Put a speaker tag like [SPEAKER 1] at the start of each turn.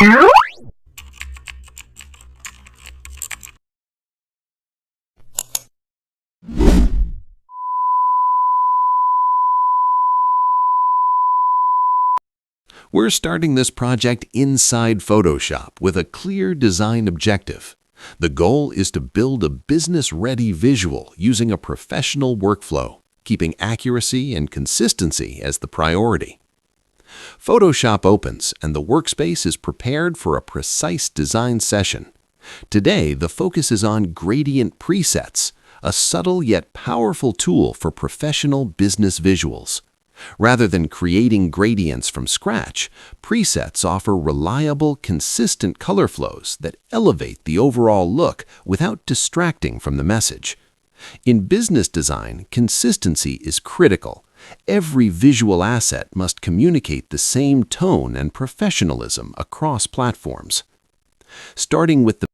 [SPEAKER 1] We're starting this project inside Photoshop with a clear design objective. The goal is to build a business-ready visual using a professional workflow, keeping accuracy and consistency as the priority. Photoshop opens and the workspace is prepared for a precise design session. Today, the focus is on gradient presets, a subtle yet powerful tool for professional business visuals. Rather than creating gradients from scratch, presets offer reliable, consistent color flows that elevate the overall look without distracting from the message. In business design, consistency is critical. Every visual asset must communicate the same tone and professionalism across platforms. Starting with the